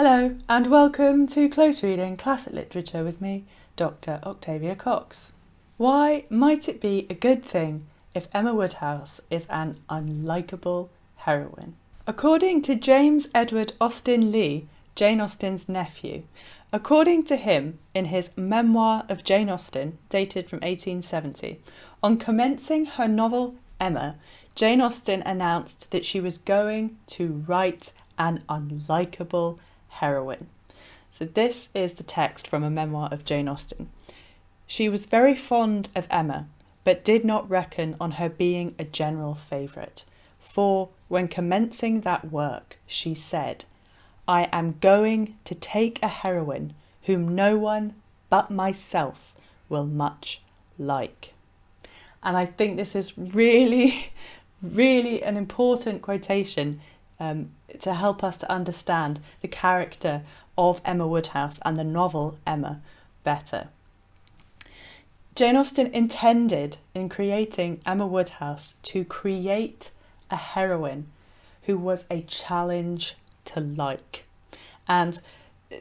Hello and welcome to Close Reading Classic Literature with me, Dr. Octavia Cox. Why might it be a good thing if Emma Woodhouse is an unlikable heroine? According to James Edward Austen Leigh, Jane Austen's nephew, according to him, in his Memoir of Jane Austen, dated from 1870, on commencing her novel Emma, Jane Austen announced that she was going to write an unlikable heroine. So this is the text from a memoir of Jane Austen. She was very fond of Emma, but did not reckon on her being a general favourite. For when commencing that work, she said, "I am going to take a heroine whom no one but myself will much like." And I think this is really, really an important quotation to help us to understand the character of Emma Woodhouse and the novel Emma better. Jane Austen intended in creating Emma Woodhouse to create a heroine who was a challenge to like. And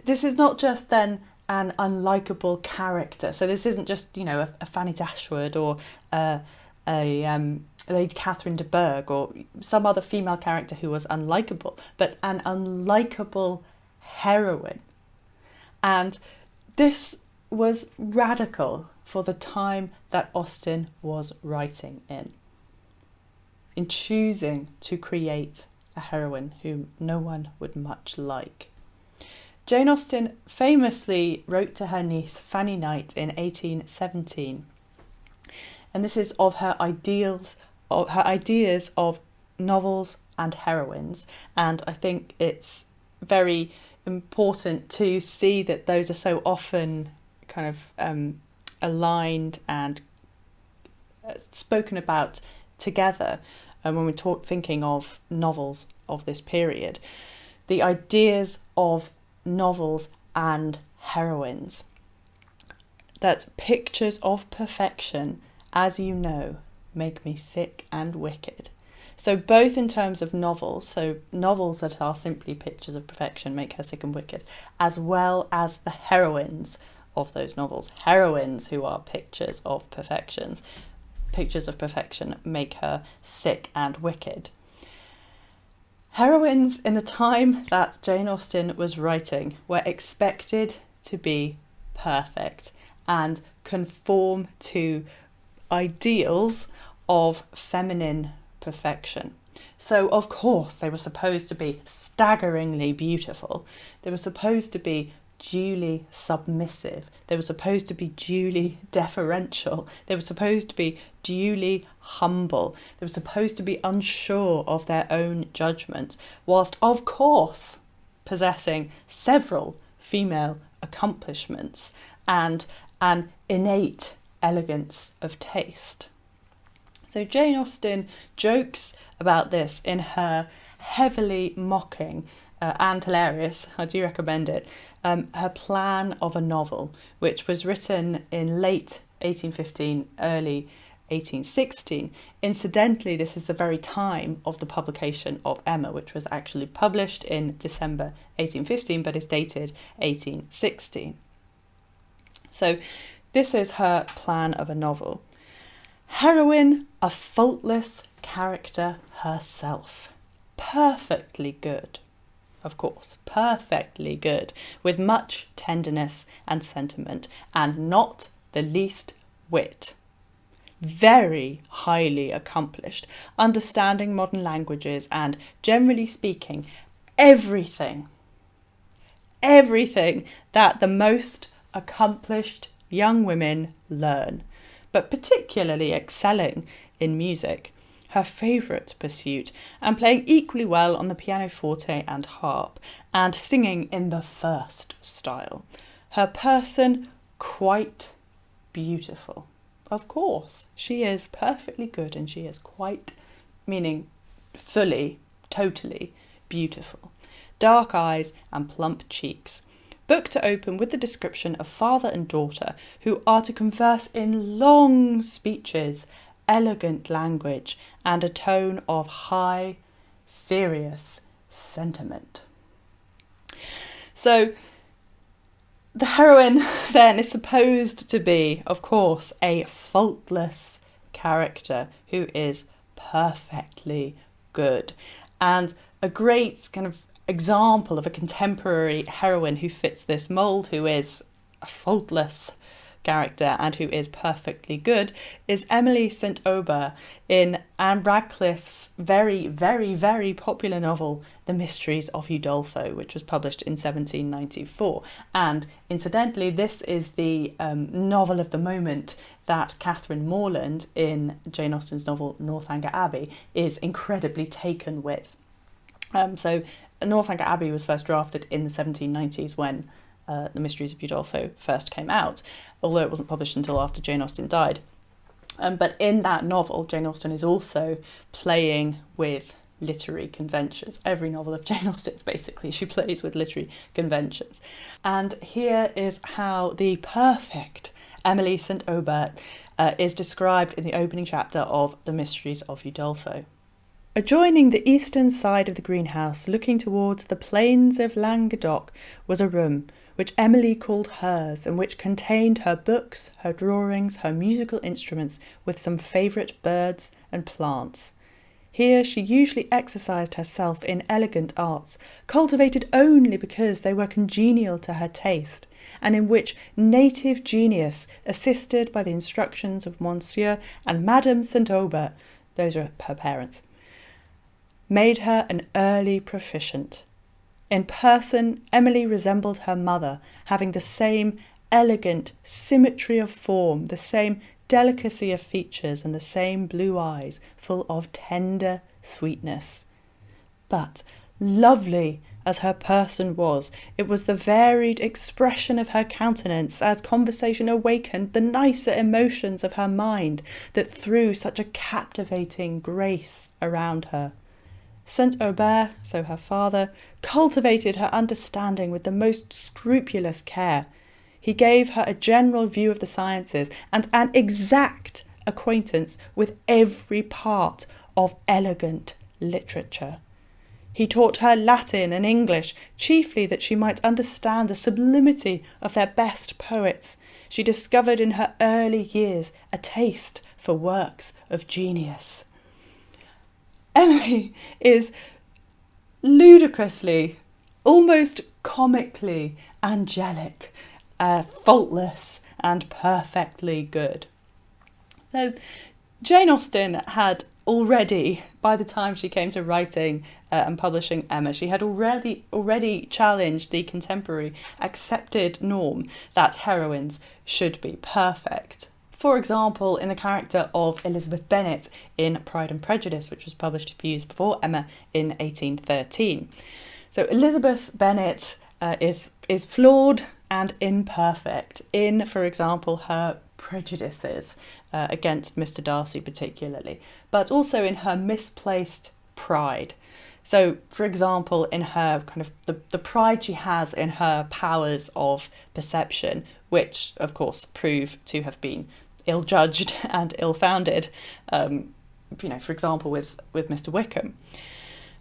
this is not just then an unlikable character. So this isn't just, a Fanny Dashwood or a Lady Catherine de Bourgh or some other female character who was unlikable, but an unlikable heroine. And this was radical for the time that Austen was writing in choosing to create a heroine whom no one would much like. Jane Austen famously wrote to her niece Fanny Knight in 1817, and this is of her ideas of novels and heroines. And I think it's very important to see that those are so often kind of aligned and spoken about together when we thinking of novels of this period. The ideas of novels and heroines. That pictures of perfection, as you know, make me sick and wicked. So both in terms of novels, so novels that are simply pictures of perfection make her sick and wicked, as well as the heroines of those novels. Heroines who are pictures of perfection make her sick and wicked. Heroines in the time that Jane Austen was writing were expected to be perfect and conform to ideals of feminine perfection. So, of course, they were supposed to be staggeringly beautiful. They were supposed to be duly submissive. They were supposed to be duly deferential. They were supposed to be duly humble. They were supposed to be unsure of their own judgment, whilst, of course, possessing several female accomplishments and an innate elegance of taste. So Jane Austen jokes about this in her heavily mocking and hilarious, I do recommend it, her plan of a novel, which was written in late 1815, early 1816. Incidentally, this is the very time of the publication of Emma, which was actually published in December 1815, but is dated 1816. So this is her plan of a novel. Heroine, a faultless character herself. Perfectly good. Of course, perfectly good, with much tenderness and sentiment, and not the least wit. Very highly accomplished, understanding modern languages, and, generally speaking, everything that the most accomplished young women learn, but particularly excelling in music, her favourite pursuit, and playing equally well on the pianoforte and harp, and singing in the first style. Her person quite beautiful. Of course, she is perfectly good, and she is quite, meaning fully, totally beautiful. Dark eyes and plump cheeks. Book to open with the description of father and daughter who are to converse in long speeches, elegant language, and a tone of high, serious sentiment. So the heroine then is supposed to be, of course, a faultless character who is perfectly good. And a great kind of example of a contemporary heroine who fits this mould, who is a faultless character and who is perfectly good, is Emily St. Aubert in Anne Radcliffe's very, very, very popular novel, The Mysteries of Udolpho, which was published in 1794. And incidentally, this is the novel of the moment that Catherine Morland, in Jane Austen's novel Northanger Abbey, is incredibly taken with. So Northanger Abbey was first drafted in the 1790s when The Mysteries of Udolpho first came out, although it wasn't published until after Jane Austen died. But in that novel, Jane Austen is also playing with literary conventions. Every novel of Jane Austen's, basically, she plays with literary conventions. And here is how the perfect Emily St. Aubert is described in the opening chapter of The Mysteries of Udolpho. Adjoining the eastern side of the greenhouse, looking towards the plains of Languedoc, was a room which Emily called hers, and which contained her books, her drawings, her musical instruments, with some favourite birds and plants. Here she usually exercised herself in elegant arts, cultivated only because they were congenial to her taste, and in which native genius, assisted by the instructions of Monsieur and Madame St. Aubert, those are her parents, made her an early proficient. In person, Emily resembled her mother, having the same elegant symmetry of form, the same delicacy of features, and the same blue eyes, full of tender sweetness. But, lovely as her person was, it was the varied expression of her countenance, as conversation awakened the nicer emotions of her mind, that threw such a captivating grace around her. St. Aubert, so her father, cultivated her understanding with the most scrupulous care. He gave her a general view of the sciences and an exact acquaintance with every part of elegant literature. He taught her Latin and English, chiefly that she might understand the sublimity of their best poets. She discovered in her early years a taste for works of genius. Emily is ludicrously, almost comically angelic, faultless and perfectly good. So Jane Austen had already, by the time she came to writing and publishing Emma, she had already challenged the contemporary accepted norm that heroines should be perfect. For example, in the character of Elizabeth Bennet in Pride and Prejudice, which was published a few years before Emma in 1813. So Elizabeth Bennet is flawed and imperfect in, for example, her prejudices against Mr. Darcy particularly, but also in her misplaced pride. So, for example, in her kind of the pride she has in her powers of perception, which of course prove to have been ill-judged and ill-founded, for example, with Mr. Wickham.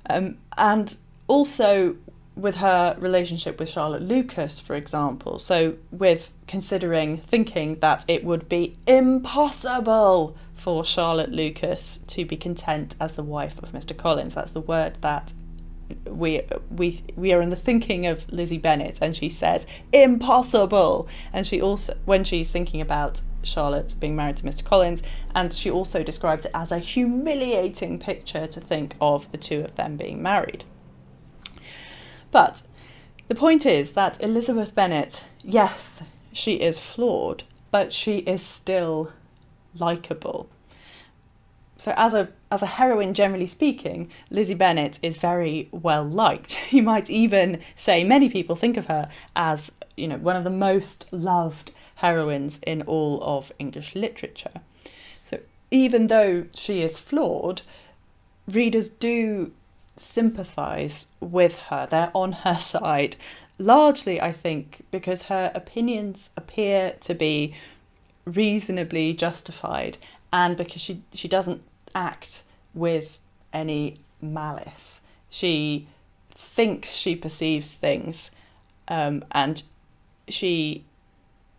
And also with her relationship with Charlotte Lucas, for example. So with thinking that it would be impossible for Charlotte Lucas to be content as the wife of Mr. Collins. That's the word that we are in the thinking of Lizzie Bennet, and she says impossible. And she also, when she's thinking about Charlotte being married to Mr. Collins, and she also describes it as a humiliating picture to think of the two of them being married. But the point is that Elizabeth Bennet, yes, she is flawed, but she is still likeable. So as a heroine, generally speaking, Lizzie Bennet is very well liked. You might even say many people think of her as, one of the most loved heroines in all of English literature. So even though she is flawed, readers do sympathise with her. They're on her side, largely, I think, because her opinions appear to be reasonably justified, and because she doesn't act with any malice. She thinks she perceives things and she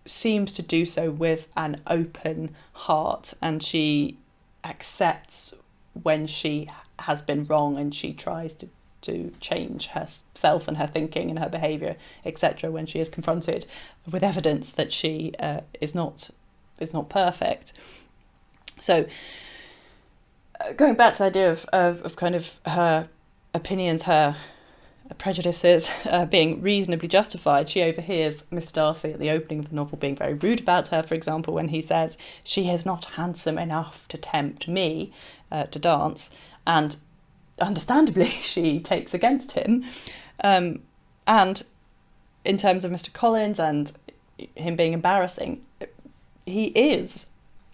seems to do so with an open heart, and she accepts when she has been wrong, and she tries to change herself and her thinking and her behaviour, etc., when she is confronted with evidence that she is not perfect. So going back to the idea of kind of her opinions, her prejudices being reasonably justified, she overhears Mr. Darcy at the opening of the novel being very rude about her, for example, when he says, "She is not handsome enough to tempt me to dance," and understandably she takes against him. And in terms of Mr. Collins and him being embarrassing, he is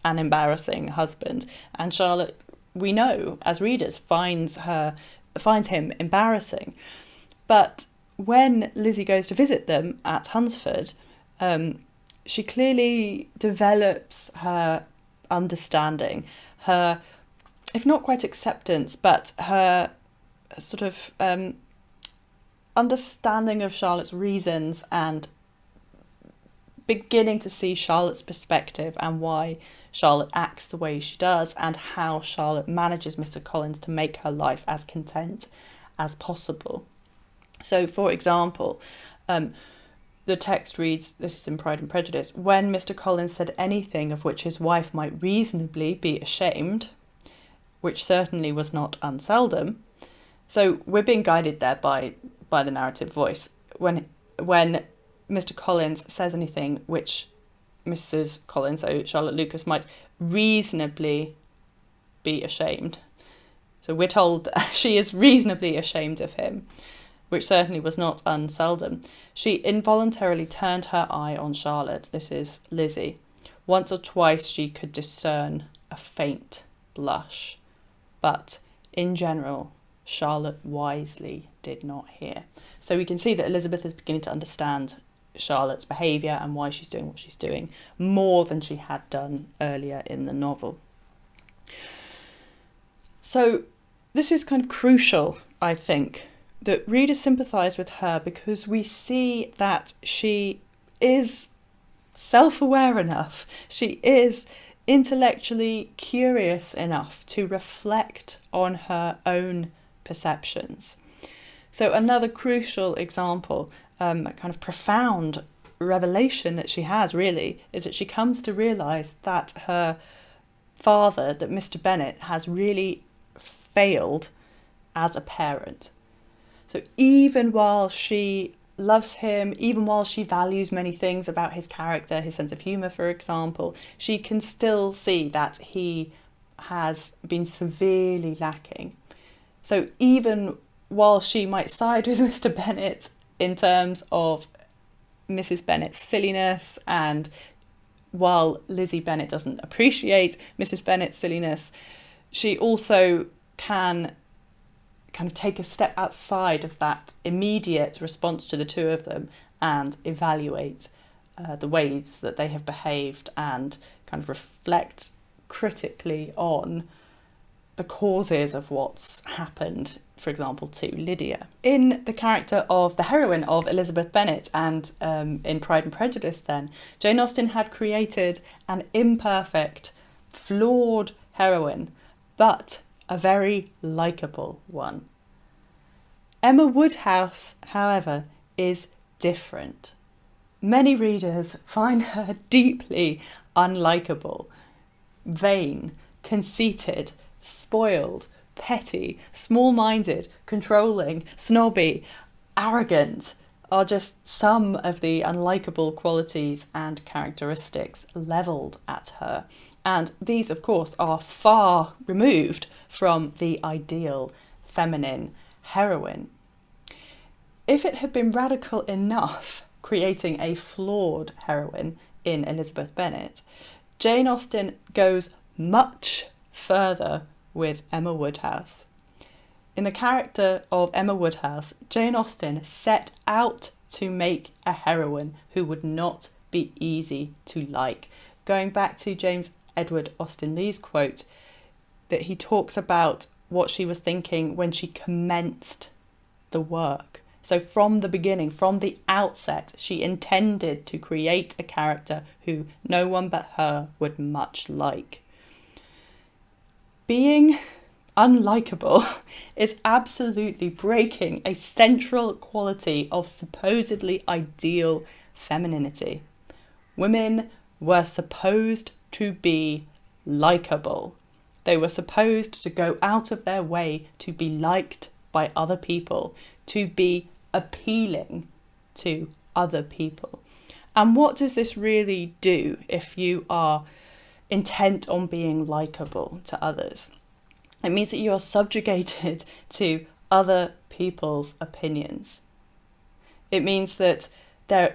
an embarrassing husband, and Charlotte, we know as readers, finds him embarrassing. But when Lizzie goes to visit them at Hunsford, she clearly develops her understanding, her, if not quite acceptance, but her sort of understanding of Charlotte's reasons, and beginning to see Charlotte's perspective and why Charlotte acts the way she does, and how Charlotte manages Mr. Collins to make her life as content as possible. So, for example, the text reads, this is in Pride and Prejudice, "When Mr. Collins said anything of which his wife might reasonably be ashamed," which certainly was not unseldom. So we're being guided there by the narrative voice. When Mr. Collins says anything which Mrs. Collins, so Charlotte Lucas, might reasonably be ashamed. So we're told that she is reasonably ashamed of him, which certainly was not unseldom. She involuntarily turned her eye on Charlotte, this is Lizzie. Once or twice she could discern a faint blush, but in general, Charlotte wisely did not hear. So we can see that Elizabeth is beginning to understand Charlotte's behaviour and why she's doing what she's doing more than she had done earlier in the novel. So this is kind of crucial, I think, that readers sympathise with her, because we see that she is self-aware enough, she is intellectually curious enough to reflect on her own perceptions. So another crucial example, a kind of profound revelation that she has really, is that she comes to realise that her father, that Mr. Bennet, has really failed as a parent. So even while she loves him, even while she values many things about his character, his sense of humour, for example, she can still see that he has been severely lacking. So even while she might side with Mr. Bennet in terms of Mrs. Bennet's silliness, and while Lizzie Bennet doesn't appreciate Mrs. Bennet's silliness, she also can kind of take a step outside of that immediate response to the two of them and evaluate the ways that they have behaved, and kind of reflect critically on the causes of what's happened, for example, to Lydia. In the character of the heroine of Elizabeth Bennet, and in Pride and Prejudice then, Jane Austen had created an imperfect, flawed heroine, but a very likeable one. Emma Woodhouse, however, is different. Many readers find her deeply unlikable, vain, conceited, spoiled, petty, small-minded, controlling, snobby, arrogant are just some of the unlikable qualities and characteristics levelled at her. And these, of course, are far removed from the ideal feminine heroine. If it had been radical enough creating a flawed heroine in Elizabeth Bennet, Jane Austen goes much further with Emma Woodhouse. In the character of Emma Woodhouse, Jane Austen set out to make a heroine who would not be easy to like. Going back to James Edward Austen Leigh's quote, that he talks about what she was thinking when she commenced the work. So from the beginning, from the outset, she intended to create a character who no one but her would much like. Being unlikable is absolutely breaking a central quality of supposedly ideal femininity. Women were supposed to be likeable. They were supposed to go out of their way to be liked by other people, to be appealing to other people. And what does this really do if you are intent on being likeable to others? It means that you are subjugated to other people's opinions. It means that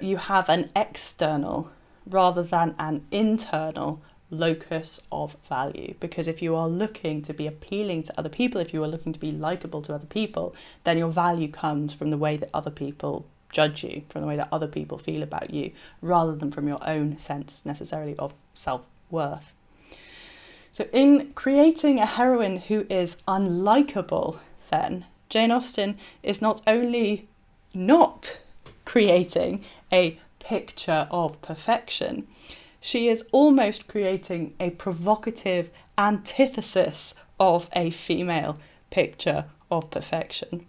you have an external rather than an internal locus of value, because if you are looking to be appealing to other people, if you are looking to be likeable to other people, then your value comes from the way that other people judge you, from the way that other people feel about you, rather than from your own sense necessarily of self-worth. So in creating a heroine who is unlikable, then Jane Austen is not only not creating a picture of perfection, she is almost creating a provocative antithesis of a female picture of perfection.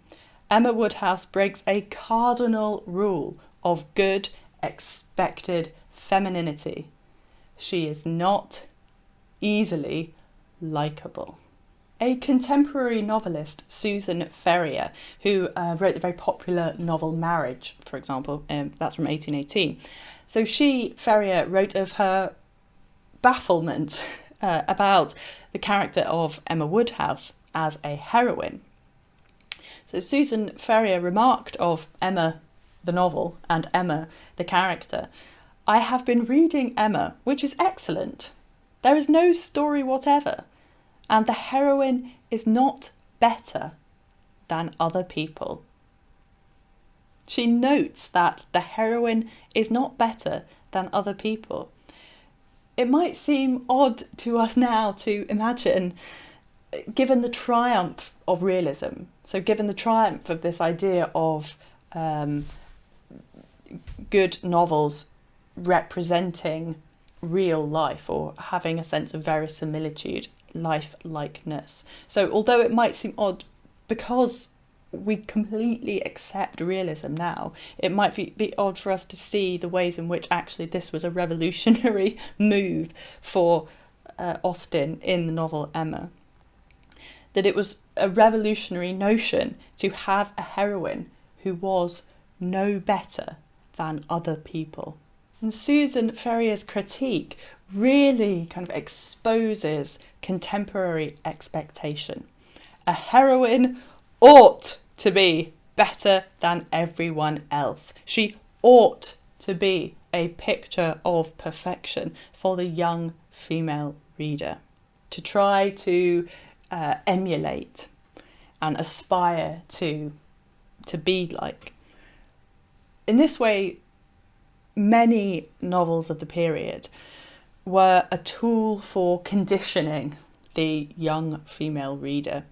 Emma Woodhouse breaks a cardinal rule of good, expected femininity. She is not easily likeable. A contemporary novelist, Susan Ferrier, who wrote the very popular novel Marriage, for example, that's from 1818. So Ferrier, wrote of her bafflement about the character of Emma Woodhouse as a heroine. So Susan Ferrier remarked of Emma, the novel, and Emma, the character, "I have been reading Emma, which is excellent. There is no story whatever, and the heroine is not better than other people." She notes that the heroine is not better than other people. It might seem odd to us now to imagine, given the triumph of realism, so given the triumph of this idea of good novels representing real life or having a sense of verisimilitude, life-likeness. So although it might seem odd because we completely accept realism now, it might be odd for us to see the ways in which actually this was a revolutionary move for Austen in the novel Emma. That it was a revolutionary notion to have a heroine who was no better than other people. And Susan Ferrier's critique really kind of exposes contemporary expectation. A heroine ought to be better than everyone else. She ought to be a picture of perfection for the young female reader to try to emulate and aspire to be like. In this way, many novels of the period were a tool for conditioning the young female reader.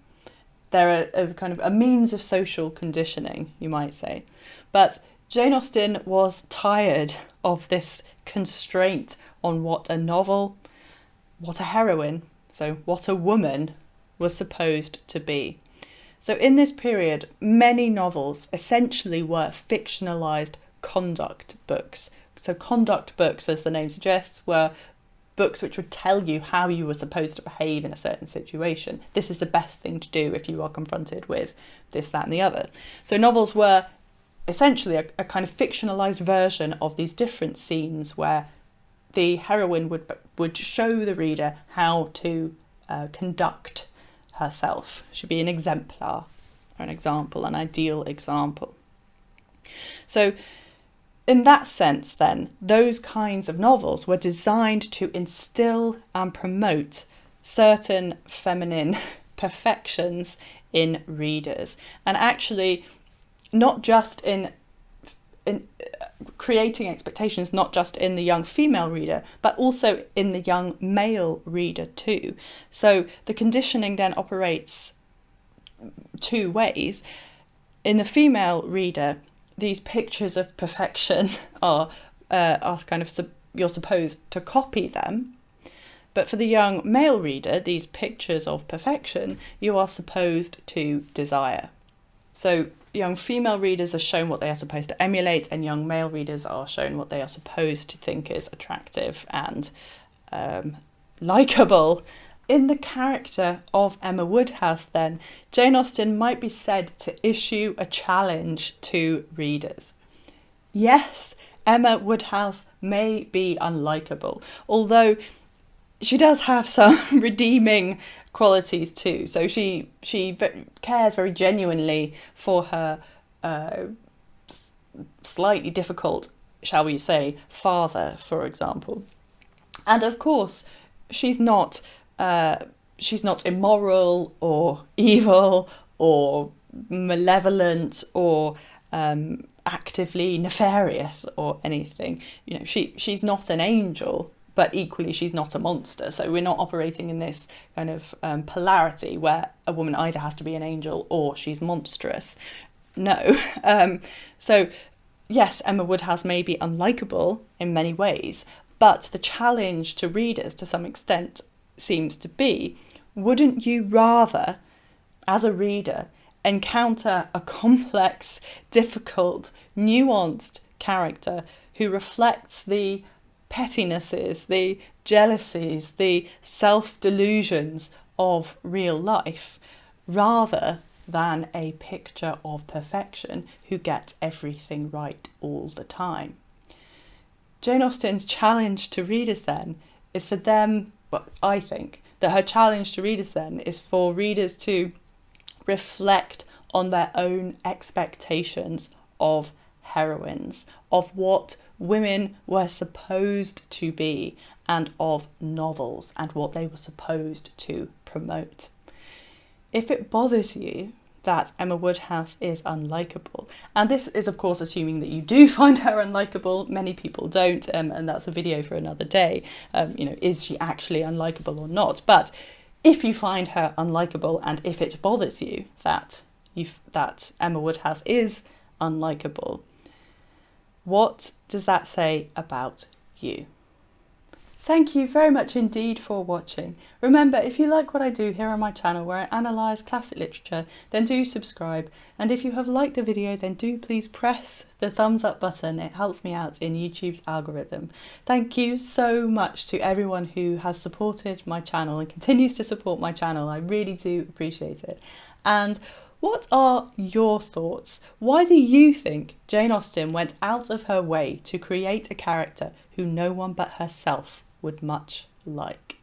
They're a kind of a means of social conditioning, you might say. But Jane Austen was tired of this constraint on what a novel, what a heroine, so what a woman was supposed to be. So in this period, many novels essentially were fictionalised conduct books. So conduct books, as the name suggests, were books which would tell you how you were supposed to behave in a certain situation. This is the best thing to do if you are confronted with this, that and the other. So novels were essentially a kind of fictionalised version of these different scenes where the heroine would show the reader how to conduct herself. Should be an exemplar, or an example, an ideal example. So in that sense, then, those kinds of novels were designed to instill and promote certain feminine perfections in readers, and actually not just in creating expectations, not just in the young female reader, but also in the young male reader too. So the conditioning then operates two ways. in the female reader, these pictures of perfection are kind of you're supposed to copy them. But for the young male reader, these pictures of perfection you are supposed to desire. So young female readers are shown what they are supposed to emulate, and young male readers are shown what they are supposed to think is attractive and likeable. In the character of Emma Woodhouse, then, Jane Austen might be said to issue a challenge to readers. Yes, Emma Woodhouse may be unlikable, although she does have some redeeming qualities too. So she cares very genuinely for her slightly difficult, shall we say, father, for example. And of course, she's not immoral or evil or malevolent or actively nefarious or anything. You know, she's not an angel, but equally she's not a monster. So we're not operating in this kind of polarity where a woman either has to be an angel or she's monstrous. No. So yes, Emma Woodhouse may be unlikable in many ways, but the challenge to readers to some extent seems to be, wouldn't you rather, as a reader, encounter a complex, difficult, nuanced character who reflects the pettinesses, the jealousies, the self-delusions of real life, rather than a picture of perfection who gets everything right all the time? Jane Austen's challenge to readers then is for them, well, I think that her challenge to readers then is for readers to reflect on their own expectations of heroines, of what women were supposed to be, and of novels and what they were supposed to promote. If it bothers you that Emma Woodhouse is unlikable, and this is of course assuming that you do find her unlikable, many people don't, and that's a video for another day, is she actually unlikable or not? But if you find her unlikable, and if it bothers you that Emma Woodhouse is unlikable, what does that say about you? Thank you very much indeed for watching. Remember, if you like what I do here on my channel where I analyse classic literature, then do subscribe. And if you have liked the video, then do please press the thumbs up button. It helps me out in YouTube's algorithm. Thank you so much to everyone who has supported my channel and continues to support my channel. I really do appreciate it. And what are your thoughts? Why do you think Jane Austen went out of her way to create a character who no one but herself would much like?